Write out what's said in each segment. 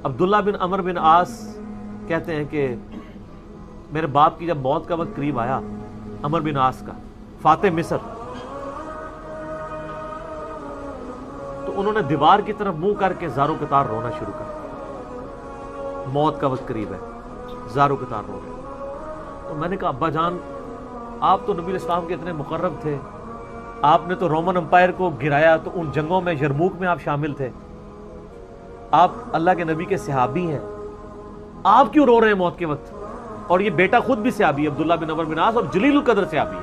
عبداللہ بن عمر بن عاص کہتے ہیں کہ میرے باپ کی جب موت کا وقت قریب آیا، عمر بن عاص کا، فاتح مصر، تو انہوں نے دیوار کی طرف منہ کر کے زاروں قطار رونا شروع کر، موت کا وقت قریب ہے، زاروں قطار رو رہے۔ تو میں نے کہا ابا جان، آپ تو نبی الاسلام کے اتنے مقرب تھے، آپ نے تو رومن امپائر کو گرایا، تو ان جنگوں میں یرموک میں آپ شامل تھے، آپ اللہ کے نبی کے صحابی ہیں، آپ کیوں رو رہے ہیں موت کے وقت؟ اور یہ بیٹا خود بھی صحابی ہے، عبداللہ بن عمر بن عاص، اور جلیل القدر صحابی ہے۔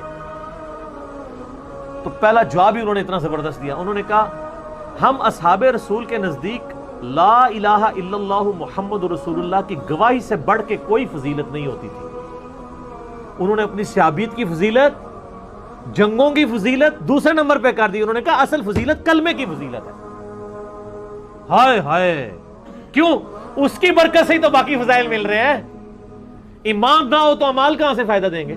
تو پہلا جواب ہی انہوں نے اتنا زبردست دیا، انہوں نے کہا ہم اصحاب رسول کے نزدیک لا الہ الا اللہ محمد رسول اللہ کی گواہی سے بڑھ کے کوئی فضیلت نہیں ہوتی تھی۔ انہوں نے اپنی صحابیت کی فضیلت، جنگوں کی فضیلت دوسرے نمبر پہ کر دی، انہوں نے کہا اصل فضیلت کلمے کی فضیلت ہے۔ ہائے ہائے، کیوں؟ اس کی برکت سے ہی تو باقی فضائل مل رہے ہیں۔ ایمان نہ ہو تو اعمال کہاں سے فائدہ دیں گے؟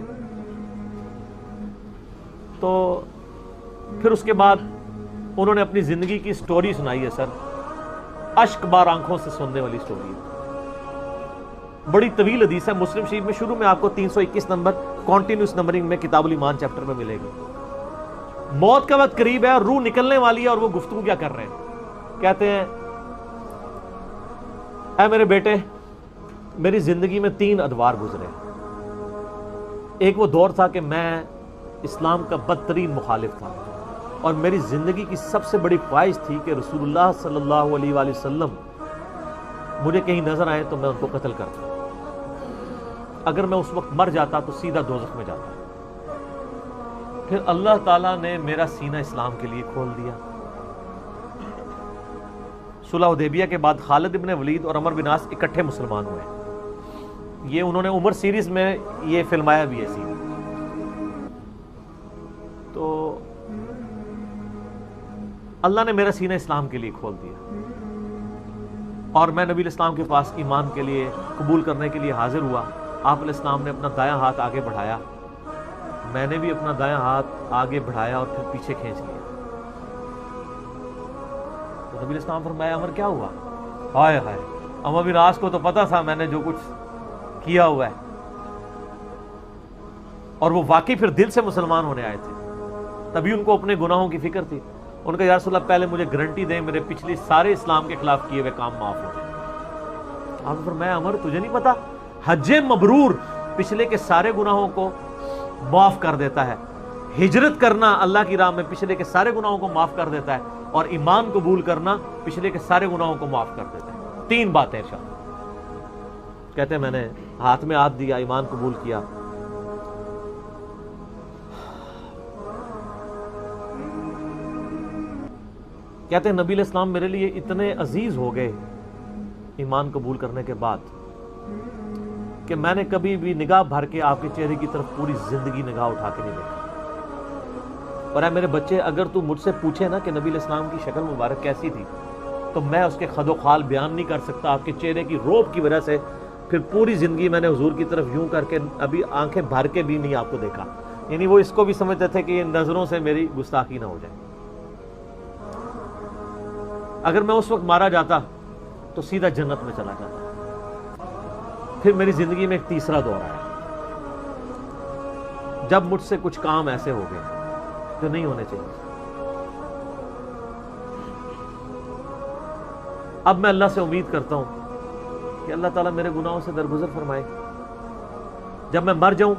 تو پھر اس کے بعد انہوں نے اپنی زندگی کی سٹوری سنائی ہے سر، اشک بار آنکھوں سے سننے والی سٹوری ہے، بڑی طویل حدیث ہے، مسلم شریف میں شروع میں آپ کو 321 نمبر کانٹینیوس نمبرنگ میں کتاب الایمان چیپٹر میں ملے گی۔ موت کا وقت قریب ہے اور روح نکلنے والی ہے، اور وہ گفتگو کیا کر رہے ہیں؟ کہتے ہیں اے میرے بیٹے، میری زندگی میں 3 ادوار گزرے۔ ایک وہ دور تھا کہ میں اسلام کا بدترین مخالف تھا، اور میری زندگی کی سب سے بڑی خواہش تھی کہ رسول اللہ صلی اللہ علیہ وآلہ وسلم مجھے کہیں نظر آئے تو میں ان کو قتل کرتا، اگر میں اس وقت مر جاتا تو سیدھا دوزخ میں جاتا۔ پھر اللہ تعالیٰ نے میرا سینہ اسلام کے لیے کھول دیا۔ صلح حدیبیہ کے بعد خالد ابن ولید اور عمر بن عاص اکٹھے مسلمان ہوئے، یہ انہوں نے عمر سیریز میں یہ فلمایا بھی ہے سین۔ تو اللہ نے میرا سینہ اسلام کے لیے کھول دیا، اور میں نبی الاسلام کے پاس ایمان کے لیے قبول کرنے کے لیے حاضر ہوا۔ آپ علیہ السلام نے اپنا دایاں ہاتھ آگے بڑھایا، میں نے بھی اپنا دایاں ہاتھ آگے بڑھایا اور پھر پیچھے کھینچ لیا۔ تو نبی الاسلام فرمایا عمر کیا ہوا؟ ہائے ہائے، عمر بن عاص کو تو پتا تھا میں نے جو کچھ کیا ہوا ہے، اور وہ واقعی پھر دل سے مسلمان ہونے آئے تھے، تبھی ان کو اپنے گناہوں کی فکر تھی۔ ان کا یا رسول اللہ پہلے مجھے گارنٹی دیں میرے پچھلی سارے اسلام کے خلاف کیے ہوئے کام معاف ہو جائیں۔ آپ نے فرمایا عمر تجھے نہیں پتا، حج مبرور پچھلے کے سارے گناہوں کو معاف کر دیتا ہے، ہجرت کرنا اللہ کی راہ میں پچھلے کے سارے گناہوں کو معاف کر دیتا ہے، اور ایمان قبول کرنا پچھلے کے سارے گناہوں کو معاف کر دیتا ہے۔ 3 باتیں ارشاد۔ کہتے ہیں میں نے ہاتھ میں ہاتھ دیا، ایمان قبول کیا، کہتے ہیں نبی علیہ السلام میرے لیے اتنے عزیز ہو گئے ایمان قبول کرنے کے بعد کہ میں نے کبھی بھی نگاہ بھر کے آپ کے چہرے کی طرف پوری زندگی نگاہ اٹھا کے نہیں دیکھا۔ اور اے میرے بچے، اگر تو مجھ سے پوچھے نا کہ نبی علیہ السلام کی شکل مبارک کیسی تھی، تو میں اس کے خد و خال بیان نہیں کر سکتا۔ آپ کے چہرے کی روب کی وجہ سے پھر پوری زندگی میں نے حضور کی طرف یوں کر کے ابھی آنکھیں بھر کے بھی نہیں آپ کو دیکھا، یعنی وہ اس کو بھی سمجھتے تھے کہ یہ نظروں سے میری گستاخی نہ ہو جائے۔ اگر میں اس وقت مارا جاتا تو سیدھا جنت میں چلا جاتا۔ پھر میری زندگی میں ایک تیسرا دور آیا، جب مجھ سے کچھ کام ایسے ہو گئے جو نہیں ہونے چاہیے۔ اب میں اللہ سے امید کرتا ہوں کہ اللہ تعالیٰ میرے گناہوں سے درگزر فرمائے، جب میں مر جاؤں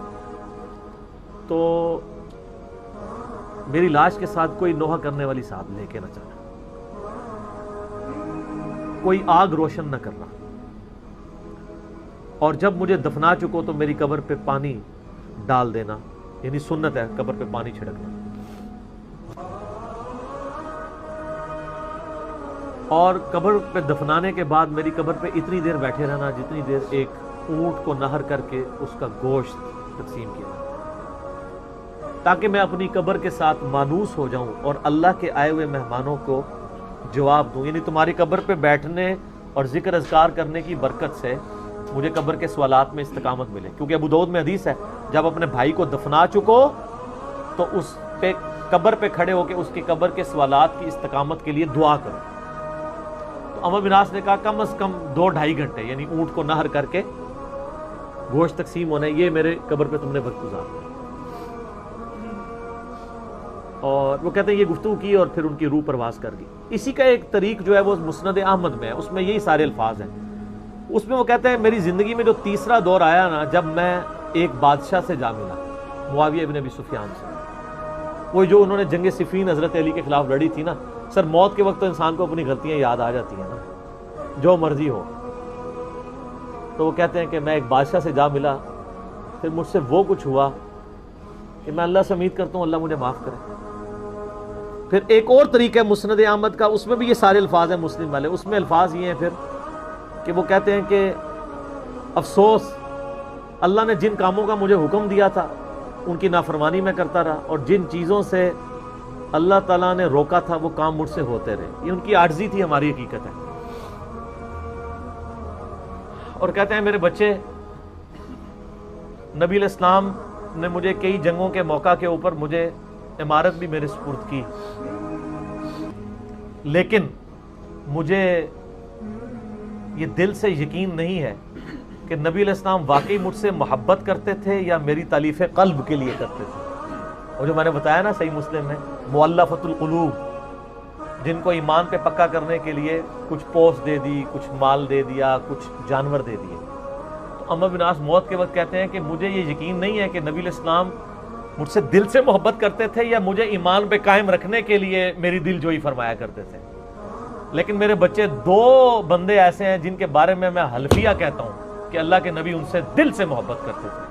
تو میری لاش کے ساتھ کوئی نوحہ کرنے والی ساتھ لے کے نہ چلا، کوئی آگ روشن نہ کرنا، اور جب مجھے دفنا چکو تو میری قبر پہ پانی ڈال دینا، یعنی سنت ہے قبر پہ پانی چھڑکنا۔ اور قبر پہ دفنانے کے بعد میری قبر پہ اتنی دیر بیٹھے رہنا جتنی دیر ایک اونٹ کو نہر کر کے اس کا گوشت تقسیم کیا جاتا ہے، تاکہ میں اپنی قبر کے ساتھ مانوس ہو جاؤں اور اللہ کے آئے ہوئے مہمانوں کو جواب دوں، یعنی تمہاری قبر پہ بیٹھنے اور ذکر اذکار کرنے کی برکت سے مجھے قبر کے سوالات میں استقامت ملے۔ کیونکہ ابو داؤد میں حدیث ہے، جب اپنے بھائی کو دفنا چکو تو اس پہ قبر پہ کھڑے ہو کے اس کی قبر کے سوالات کی استقامت کے لیے دعا کرو۔ تو عمر بن عاص نے کہا کم از کم 2-2.5 گھنٹے یعنی اونٹ کو نہر کر کے گوشت تقسیم ہونا ہے، یہ میرے قبر پہ تم نے وقت گزارنا ہے۔ اور وہ کہتے ہیں یہ گفتگو کی اور پھر ان کی روح پرواز کر گئی۔ اسی کا ایک طریق جو ہے وہ مسند احمد میں ہے، اس میں یہی سارے الفاظ ہیں۔ اس میں وہ کہتے ہیں میری زندگی میں جو تیسرا دور آیا نا، جب میں ایک بادشاہ سے جا ملا، معاویہ ابن ابی سفیان سے، وہ جو انہوں نے جنگ صفین حضرت علی کے خلاف لڑی تھی نا۔ سر موت کے وقت تو انسان کو اپنی غلطیاں یاد آ جاتی ہیں نا، جو مرضی ہو۔ تو وہ کہتے ہیں کہ میں ایک بادشاہ سے جا ملا، پھر مجھ سے وہ کچھ ہوا کہ میں اللہ سے امید کرتا ہوں اللہ مجھے معاف کرے۔ پھر ایک اور طریقہ ہے مسند احمد کا، اس میں بھی یہ سارے الفاظ ہیں مسلم والے۔ اس میں الفاظ یہ ہیں پھر کہ وہ کہتے ہیں کہ افسوس، اللہ نے جن کاموں کا مجھے حکم دیا تھا ان کی نافرمانی میں کرتا رہا، اور جن چیزوں سے اللہ تعالیٰ نے روکا تھا وہ کام مجھ سے ہوتے رہے۔ یہ ان کی عاجزی تھی، ہماری حقیقت ہے۔ اور کہتے ہیں میرے بچے، نبی علیہ السلام نے مجھے کئی جنگوں کے موقع کے اوپر مجھے عمارت بھی میرے سپرد کی، لیکن مجھے یہ دل سے یقین نہیں ہے کہ نبی علیہ السلام واقعی مجھ سے محبت کرتے تھے یا میری تالیف قلب کے لیے کرتے تھے۔ اور جو میں نے بتایا نا صحیح مسلم میں، مؤلفۃ القلوب، جن کو ایمان پہ پکا کرنے کے لیے کچھ پوسٹ دے دی، کچھ مال دے دیا، کچھ جانور دے دیے۔ تو عمر بن عاص موت کے وقت کہتے ہیں کہ مجھے یہ یقین نہیں ہے کہ نبی علیہ السلام مجھ سے دل سے محبت کرتے تھے یا مجھے ایمان پہ قائم رکھنے کے لیے میری دل جوئی فرمایا کرتے تھے، لیکن میرے بچے 2 بندے ایسے ہیں جن کے بارے میں حلفیہ کہتا ہوں کہ اللہ کے نبی ان سے دل سے محبت کرتے تھے۔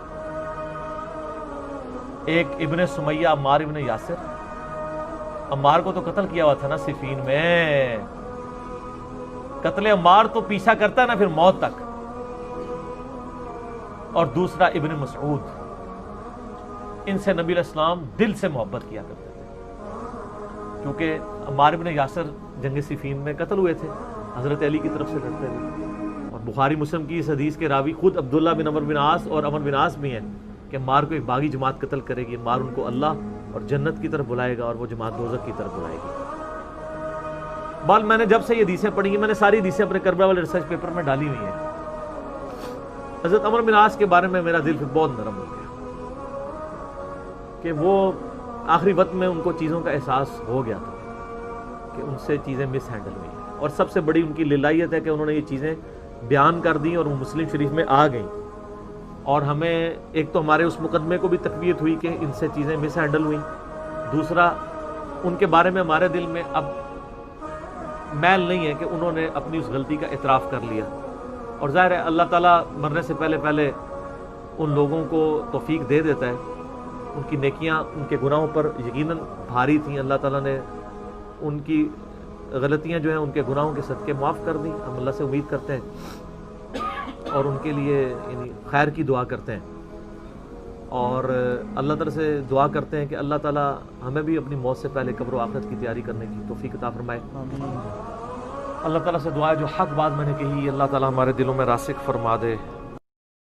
ایک ابن سمیہ عمار ابن یاسر، عمار کو تو قتل کیا ہوا تھا نا صفین میں، قتل عمار تو پیچھا کرتا ہے نا پھر موت تک۔ اور دوسرا ابن مسعود، ان سے نبی علیہ السلام دل سے محبت کیا کرتے تھے، کیونکہ عمار ابن یاسر جنگ صفین میں قتل ہوئے تھے، حضرت علی کی طرف سے لڑتے ہوئے۔ اور بخاری مسلم کی اس حدیث کے راوی خود عبداللہ بن عمر بن عاص اور عمر بن عاص بھی ہیں کہ عمار کو ایک باغی جماعت قتل کرے گی، عمار ان کو اللہ اور جنت کی طرف بلائے گا اور وہ جماعت دوزخ کی طرف بلائے گی۔ بال میں نے جب سے یہ حدیثیں پڑھی ہیں، میں نے ساری حدیثیں اپنے کربلا والے ریسرچ پیپر میں ڈالی ہوئی ہیں۔ حضرت عمر بن عاص کے بارے میں میرا دل پھر بہت نرم ہو گیا کہ وہ آخری وقت میں ان کو چیزوں کا احساس ہو گیا تھا کہ ان سے چیزیں مس ہینڈل ہوئی ہیں، اور سب سے بڑی ان کی للائیت ہے کہ انہوں نے یہ چیزیں بیان کر دیں اور وہ مسلم شریف میں آ گئیں، اور ہمیں ایک تو ہمارے اس مقدمے کو بھی تقویت ہوئی کہ ان سے چیزیں مس ہینڈل ہوئیں، دوسرا ان کے بارے میں ہمارے دل میں اب میل نہیں ہے کہ انہوں نے اپنی اس غلطی کا اعتراف کر لیا۔ اور ظاہر ہے اللہ تعالیٰ مرنے سے پہلے پہلے ان لوگوں کو توفیق دے دیتا ہے، ان کی نیکیاں ان کے گناہوں پر یقیناً بھاری تھیں، اللہ تعالیٰ نے ان کی غلطیاں جو ہیں ان کے گناہوں کے صدقے معاف کر دیں۔ ہم اللہ سے امید کرتے ہیں اور ان کے لیے یعنی خیر کی دعا کرتے ہیں، اور اللہ تعالیٰ سے دعا کرتے ہیں کہ اللہ تعالیٰ ہمیں بھی اپنی موت سے پہلے قبر و آخرت کی تیاری کرنے کی توفیق عطا فرمائے۔ اللہ تعالیٰ سے دعا ہے جو حق بات میں نے کہی اللہ تعالیٰ ہمارے دلوں میں راسخ فرما دے۔